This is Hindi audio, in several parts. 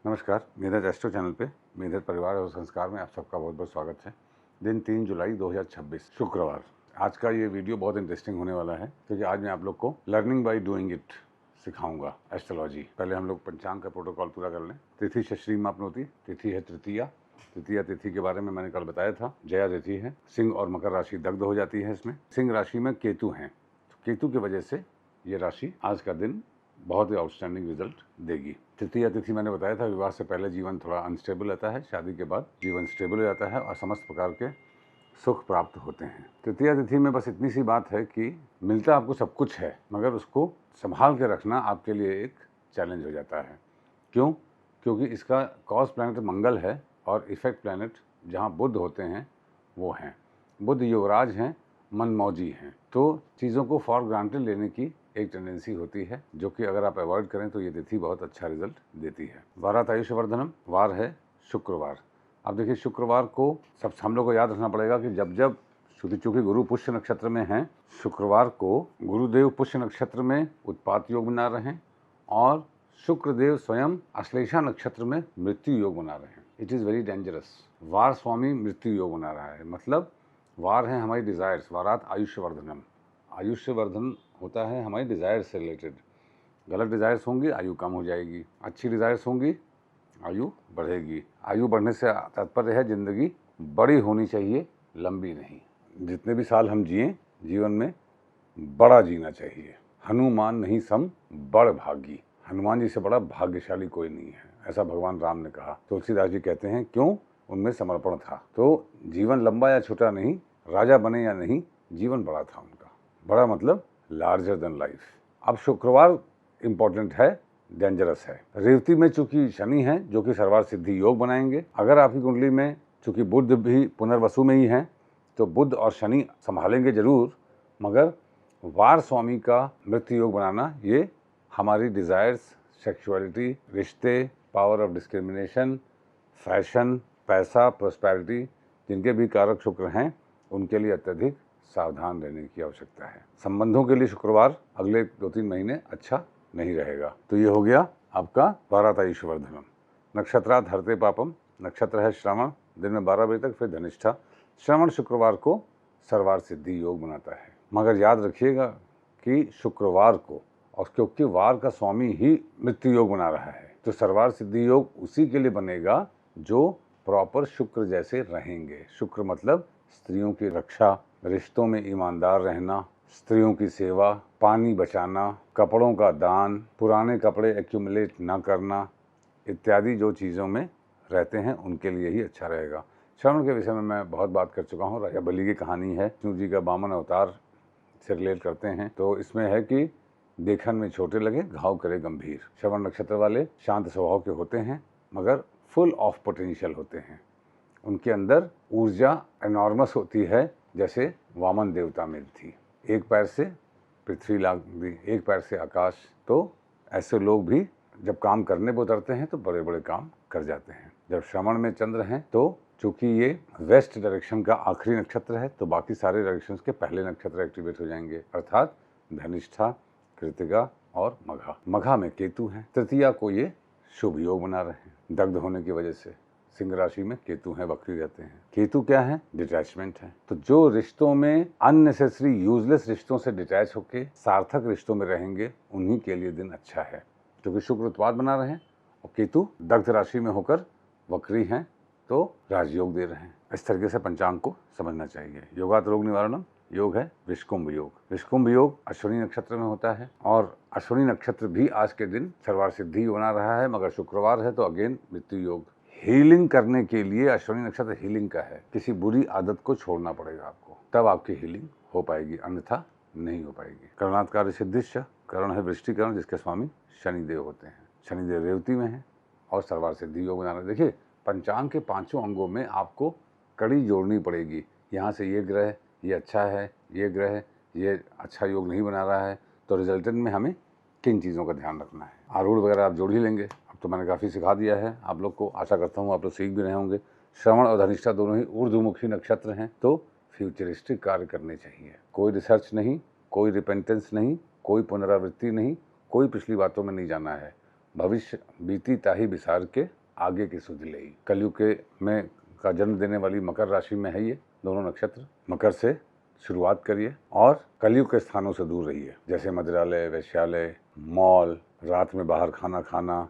नमस्कार, मेधर एस्ट्रो चैनल पे मेधर परिवार और संस्कार में आप सबका बहुत बहुत स्वागत है। दिन 3 जुलाई 2026 शुक्रवार। आज का ये वीडियो बहुत इंटरेस्टिंग होने वाला है क्योंकि आज मैं आप लोग को लर्निंग बाय डूइंग इट सिखाऊंगा एस्ट्रोलॉजी। पहले हम लोग पंचांग का प्रोटोकॉल पूरा कर लें। तिथि शश्री मापनोति, तिथि है तृतीया। तृतीया तिथि के बारे में मैंने कल बताया था। जया तिथि है। सिंह और मकर राशि दग्ध हो जाती है इसमें। सिंह राशि में केतु हैं, तो केतु की वजह से ये राशि आज का दिन बहुत ही आउटस्टैंडिंग रिजल्ट देगी। तृतीया तिथि मैंने बताया था, विवाह से पहले जीवन थोड़ा अनस्टेबल रहता है, शादी के बाद जीवन स्टेबल हो जाता है और समस्त प्रकार के सुख प्राप्त होते हैं। तृतीया तिथि में बस इतनी सी बात है कि मिलता आपको सब कुछ है, मगर उसको संभाल के रखना आपके लिए एक चैलेंज हो जाता है। क्यों? क्योंकि इसका कॉज प्लैनेट मंगल है और इफेक्ट प्लैनेट जहाँ बुध होते हैं वो हैं। बुध युवराज हैं, मनमौजी हैं, तो चीज़ों को फॉर ग्रांटेड लेने की एक टेंडेंसी होती है, जो कि अगर आप अवॉइड करें तो ये तिथि बहुत अच्छा रिजल्ट देती है। वारात आयुष्यवर्धनम, वार है शुक्रवार। अब देखिए, शुक्रवार को सब हम लोग को याद रखना पड़ेगा कि जब जब चूंकि गुरु पुष्य नक्षत्र में हैं, शुक्रवार को गुरुदेव पुष्य नक्षत्र में उत्पात योग बना रहे हैं और शुक्रदेव स्वयं अश्लेषा नक्षत्र में मृत्यु योग बना रहे हैं। It is very dangerous. वार स्वामी मृत्यु योग बना रहा है, मतलब वार है हमारी डिज़ायर्स। वारात आयुष्यवर्धनम, आयुष्यवर्धन होता है हमारी डिज़ायर्स से रिलेटेड। गलत डिज़ायर्स होंगी, आयु कम हो जाएगी। अच्छी डिज़ायर्स होंगी, आयु बढ़ेगी। आयु बढ़ने से तात्पर्य है ज़िंदगी बड़ी होनी चाहिए, लंबी नहीं। जितने भी साल हम जिए, जीवन में बड़ा जीना चाहिए। हनुमान नहीं सम बड़ भागी। हनुमान जी से बड़ा भाग्यशाली कोई नहीं है, ऐसा भगवान राम ने कहा। तुलसीदास जी कहते हैं क्यों? उनमें समर्पण था। तो जीवन लंबा या छोटा नहीं, राजा बने या नहीं, जीवन बड़ा था उनका। बड़ा मतलब लार्जर देन लाइफ। अब शुक्रवार इंपॉर्टेंट है, डेंजरस है। रेवती में चूंकि शनि है जो कि सर्वार्थ सिद्धि योग बनाएंगे। अगर आपकी कुंडली में चूंकि बुध भी पुनर्वसु में ही है तो बुध और शनि संभालेंगे जरूर, मगर वार स्वामी का मृत्यु योग बनाना ये हमारी डिज़ायर्स, सेक्सुअलिटी, रिश्ते, पावर ऑफ डिस्क्रिमिनेशन, फैशन, पैसा, प्रोस्पेरिटी, जिनके भी कारक शुक्र हैं उनके लिए अत्यधिक सावधान रहने की आवश्यकता है। संबंधों के लिए शुक्रवार अगले 2-3 महीने अच्छा नहीं रहेगा। तो ये हो गया आपका वारात आयुष्यवर्धनम। नक्षत्रात हरते पापम, नक्षत्र है श्रवण, दिन में 12 बजे तक, फिर धनिष्ठा। श्रवण शुक्रवार को सर्वार्थ सिद्धि योग बनाता है, मगर याद रखिएगा कि शुक्रवार को, और क्योंकि वार का स्वामी ही मृत्यु योग बना रहा है, तो सर्वार्थ सिद्धि योग उसी के लिए बनेगा जो प्रॉपर शुक्र जैसे रहेंगे। शुक्र मतलब स्त्रियों की रक्षा, रिश्तों में ईमानदार रहना, स्त्रियों की सेवा, पानी बचाना, कपड़ों का दान, पुराने कपड़े एक्यूमुलेट ना करना, इत्यादि जो चीज़ों में रहते हैं उनके लिए ही अच्छा रहेगा। श्रवण के विषय में मैं बहुत बात कर चुका हूँ। राजा बलि की कहानी है, विष्णु जी का वामन अवतार से रिलेट करते हैं, तो इसमें है कि देखन में छोटे लगे, घाव करे गंभीर। श्रवण नक्षत्र वाले शांत स्वभाव के होते हैं, मगर फुल ऑफ पोटेंशियल होते हैं। उनके अंदर ऊर्जा एनॉर्मस होती है, जैसे वामन देवता में थी। एक पैर से पृथ्वी लाग दी, एक पैर से आकाश। तो ऐसे लोग भी जब काम करने पर उतरते हैं तो बड़े बड़े काम कर जाते हैं। जब श्रवण में चंद्र हैं तो चूंकि ये वेस्ट डायरेक्शन का आखिरी नक्षत्र है, तो बाकी सारे डायरेक्शंस के पहले नक्षत्र एक्टिवेट हो जाएंगे, अर्थात धनिष्ठा, कृतिका और मघा। मघा में केतु हैं। तृतीया को ये शुभ योग बना रहे हैं, दग्ध होने की वजह से। सिंह राशि में केतु हैं, वक्री रहते हैं। केतु क्या है? डिटैचमेंट है। तो जो रिश्तों में अननेसेसरी यूजलेस रिश्तों से डिटैच होकर सार्थक रिश्तों में रहेंगे, उन्हीं के लिए दिन अच्छा है, क्योंकि शुक्र उत्पाद बना रहे हैं और केतु दग्ध राशि में होकर वक्री हैं, तो राजयोग दे रहे हैं। इस तरीके से पंचांग को समझना चाहिए। योगात रोग निवारणम योग है विषकुंभ योग। विषकुंभ योग अश्विनी नक्षत्र में होता है और अश्विनी नक्षत्र भी आज के दिन सर्वार्थ सिद्धि बना रहा है, मगर शुक्रवार है तो अगेन मृत्यु योग। हीलिंग करने के लिए अश्विनी नक्षत्र हीलिंग का है। किसी बुरी आदत को छोड़ना पड़ेगा आपको, तब आपकी हीलिंग हो पाएगी, अन्यथा नहीं हो पाएगी। करणात्कार सिद्धिश्च, करण है वृष्टिकरण, जिसके स्वामी शनिदेव होते हैं। शनिदेव रेवती में है और सर्वार्थ सिद्धि योग बनाना। देखिए, पंचांग के 5 अंगों में आपको कड़ी जोड़नी पड़ेगी। यहाँ से ये ग्रह ये अच्छा है, ये ग्रह ये अच्छा योग नहीं बना रहा है, तो रिजल्टेंट में हमें किन चीज़ों का ध्यान रखना है। आरूढ़ वगैरह आप जोड़ ही लेंगे। अब तो मैंने काफ़ी सिखा दिया है आप लोग को, आशा करता हूँ आप लोग सीख भी रहे होंगे। श्रवण और धनिष्ठा दोनों ही ऊर्ध्वमुखी नक्षत्र हैं, तो फ्यूचरिस्टिक कार्य करने चाहिए। कोई रिसर्च नहीं, कोई रिपेंटेंस नहीं, कोई पुनरावृत्ति नहीं, कोई पिछली बातों में नहीं जाना है। भविष्य बीती ताही विसार के आगे की सुध लेई। कलयुग के में का जन्म देने वाली मकर राशि में है ये दोनों नक्षत्र। मकर से शुरुआत करिए और कलयुग के स्थानों से दूर रहिए, जैसे मदिरालय, वैश्यालय, मॉल, रात में बाहर खाना खाना,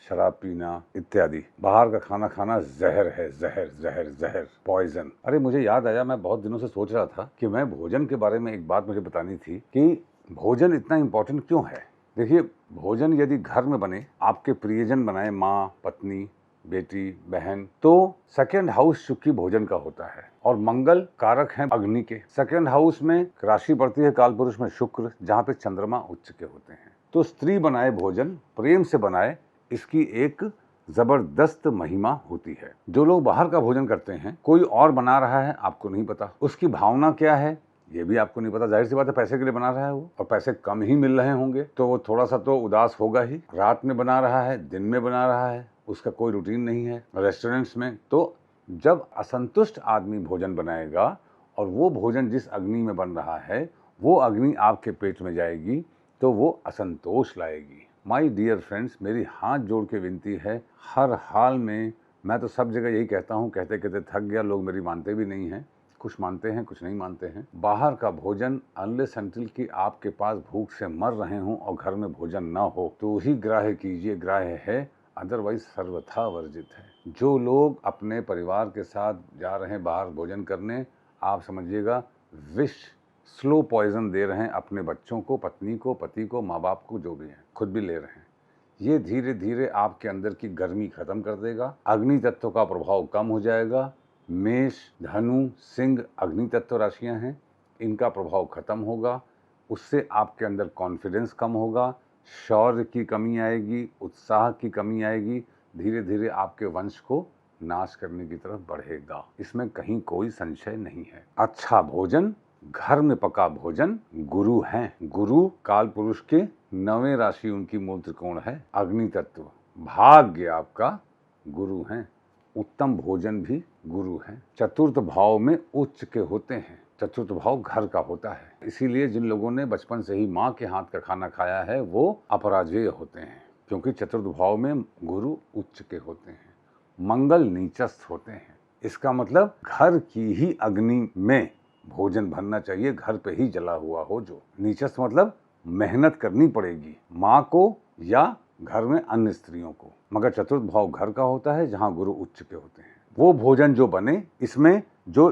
शराब पीना इत्यादि। बाहर का खाना खाना जहर है, जहर जहर जहर, पॉइजन। अरे मुझे याद आया, मैं बहुत दिनों से सोच रहा था कि मैं भोजन के बारे में एक बात मुझे बतानी थी कि भोजन इतना इम्पोर्टेंट क्यों है। देखिए, भोजन यदि घर में बने, आपके प्रियजन बनाए, माँ, पत्नी, बेटी, बहन, तो सेकंड हाउस चूंकि भोजन का होता है और मंगल कारक है अग्नि के। सेकंड हाउस में राशि पड़ती है कालपुरुष में शुक्र, जहाँ पे चंद्रमा उच्च के होते हैं। तो स्त्री बनाए भोजन, प्रेम से बनाए, इसकी एक जबरदस्त महिमा होती है। जो लोग बाहर का भोजन करते हैं, कोई और बना रहा है, आपको नहीं पता उसकी भावना क्या है, ये भी आपको नहीं पता। जाहिर सी बात है, पैसे के लिए बना रहा है वो, और पैसे कम ही मिल रहे होंगे तो वो थोड़ा सा तो उदास होगा ही। रात में बना रहा है, दिन में बना रहा है, उसका कोई रूटीन नहीं है रेस्टोरेंट्स में। तो जब असंतुष्ट आदमी भोजन बनाएगा और वो भोजन जिस अग्नि में बन रहा है वो अग्नि आपके पेट में जाएगी तो वो असंतोष लाएगी। माय डियर फ्रेंड्स, मेरी हाथ जोड़ के विनती है, हर हाल में, मैं तो सब जगह यही कहता हूँ, कहते कहते थक गया, लोग मेरी मानते भी नहीं हैं। कुछ मानते हैं, कुछ नहीं मानते हैं। बाहर का भोजन अनलेस अनटिल कि आपके पास भूख से मर रहे हों और घर में भोजन ना हो तो ही ग्राह्य कीजिए, ग्राह्य है, अदरवाइज सर्वथा वर्जित है। जो लोग अपने परिवार के साथ जा रहे हैं बाहर भोजन करने, आप समझिएगा विष, स्लो पॉइजन दे रहे हैं अपने बच्चों को, पत्नी को, पति को, माँ बाप को, जो भी हैं, खुद भी ले रहे हैं। ये धीरे धीरे आपके अंदर की गर्मी खत्म कर देगा, अग्नि तत्व का प्रभाव कम हो जाएगा। मेष, धनु, सिंह अग्नि तत्व राशियां हैं, इनका प्रभाव खत्म होगा। उससे आपके अंदर कॉन्फिडेंस कम होगा, शौर्य की कमी आएगी, उत्साह की कमी आएगी। धीरे धीरे आपके वंश को नाश करने की तरफ बढ़ेगा, इसमें कहीं कोई संशय नहीं है। अच्छा भोजन, घर में पका भोजन गुरु हैं। गुरु काल पुरुष के 9वें राशि उनकी मूल त्रिकोण है, अग्नि तत्व। भाग्य आपका गुरु हैं। उत्तम भोजन भी गुरु हैं। चतुर्थ भाव में उच्च के होते हैं। चतुर्थ भाव घर का होता है, इसीलिए जिन लोगों ने बचपन से ही माँ के हाथ का खाना खाया है वो अपराजेय होते हैं, क्योंकि चतुर्थ भाव में गुरु उच्च के होते हैं, मंगल नीचस्थ होते हैं। इसका मतलब घर की ही अग्नि में भोजन बनना चाहिए, घर पे ही जला हुआ हो। जो नीचस्थ मतलब मेहनत करनी पड़ेगी माँ को या घर में अन्य स्त्रियों को, मगर चतुर्थ भाव घर का होता है जहाँ गुरु उच्च के होते हैं। वो भोजन जो बने, इसमें जो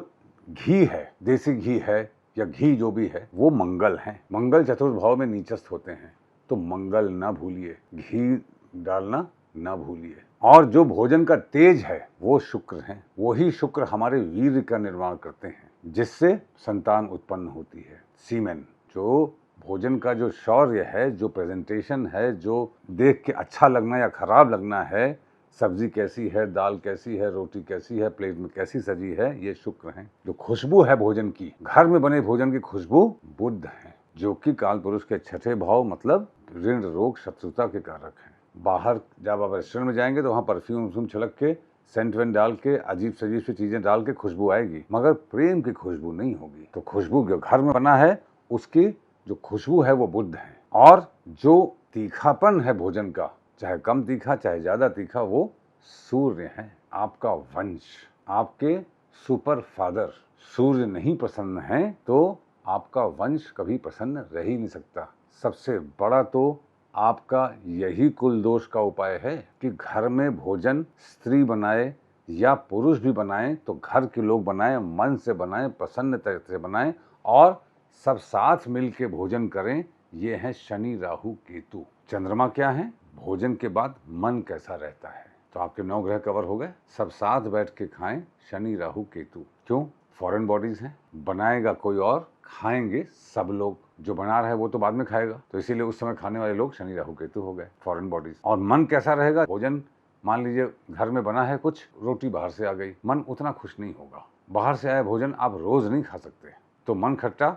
घी है, देसी घी है या घी जो भी है, वो मंगल है। मंगल चतुर्थ भाव में नीचस्थ होते हैं, तो मंगल ना भूलिए, घी डालना ना भूलिए। और जो भोजन का तेज है वो शुक्र है। वही शुक्र हमारे वीर्य का निर्माण करते हैं, जिससे संतान उत्पन्न होती है, सीमेन। जो भोजन का जो शौर्य है, जो प्रेजेंटेशन है, जो देख के अच्छा लगना या खराब लगना है, सब्जी कैसी है, दाल कैसी है, रोटी कैसी है, प्लेट में कैसी सजी है, ये शुक्र हैं। जो खुशबू है भोजन की, घर में बने भोजन की खुशबू, बुध है, जो कि काल पुरुष के 6ठे भाव मतलब ऋण, रोग, शत्रुता के कारक हैं। बाहर जब आप रेस्टोरेंट में जाएंगे तो वहाँ परफ्यूम छिड़क के, सेंट वेंट डाल के, अजीब सी चीजें डाल के खुशबू आएगी, मगर प्रेम की खुशबू नहीं होगी। तो खुशबू जो घर में बना है उसकी जो खुशबू है वो बुध है। और जो तीखापन है भोजन का, चाहे कम तीखा चाहे ज्यादा तीखा, वो सूर्य है, आपका वंश, आपके सुपर फादर। सूर्य नहीं प्रसन्न है तो आपका वंश कभी प्रसन्न रह ही नहीं सकता। सबसे बड़ा तो आपका यही कुल दोष का उपाय है कि घर में भोजन स्त्री बनाए या पुरुष भी बनाए तो घर के लोग बनाए, मन से बनाए, प्रसन्नता से बनाए और सब साथ मिल के भोजन करें। ये है शनि, राहु, केतु। चंद्रमा क्या है? भोजन के बाद मन कैसा रहता है। तो आपके 9 ग्रह कवर हो गए। सब साथ बैठ के खाएं, शनि, राहु, केतु। क्यों? फॉरेन बॉडीज हैं, बनाएगा कोई और, खाएंगे सब लोग। जो बना रहा है वो तो बाद में खाएगा, तो इसीलिए उस समय खाने वाले लोग शनि, राहु, केतु हो गए, फॉरेन बॉडीज। और मन कैसा रहेगा? भोजन मान लीजिए घर में बना है कुछ, रोटी बाहर से आ गई, मन उतना खुश नहीं होगा। बाहर से आया भोजन आप रोज नहीं खा सकते, तो मन खट्टा,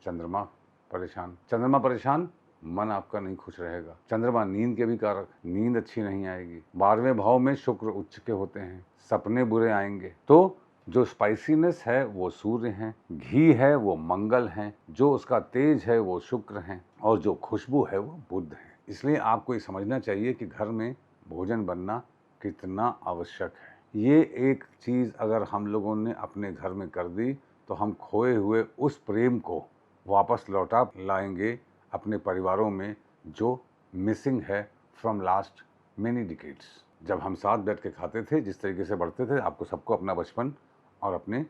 चंद्रमा परेशान। चंद्रमा परेशान, मन आपका नहीं खुश रहेगा। चंद्रमा नींद के भी कारक, नींद अच्छी नहीं आएगी। 12वें भाव में शुक्र उच्च के होते हैं, सपने बुरे आएंगे। तो जो स्पाइसीनेस है वो सूर्य हैं, घी है वो मंगल हैं, जो उसका तेज है वो शुक्र हैं, और जो खुशबू है वो बुध है। इसलिए आपको ये समझना चाहिए कि घर में भोजन बनना कितना आवश्यक है। ये एक चीज़ अगर हम लोगों ने अपने घर में कर दी तो हम खोए हुए उस प्रेम को वापस लौटा लाएंगे अपने परिवारों में, जो मिसिंग है फ्रॉम लास्ट मेनी डिकेड्स। जब हम साथ बैठ के खाते थे, जिस तरीके से बढ़ते थे, आपको सबको अपना बचपन और अपने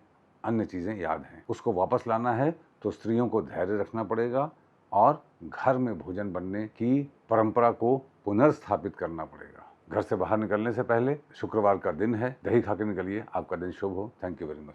अन्य चीज़ें याद हैं। उसको वापस लाना है तो स्त्रियों को धैर्य रखना पड़ेगा और घर में भोजन बनने की परंपरा को पुनर्स्थापित करना पड़ेगा। घर से बाहर निकलने से पहले शुक्रवार का दिन है, दही खा के निकलिए, आपका दिन शुभ हो। Thank you very much.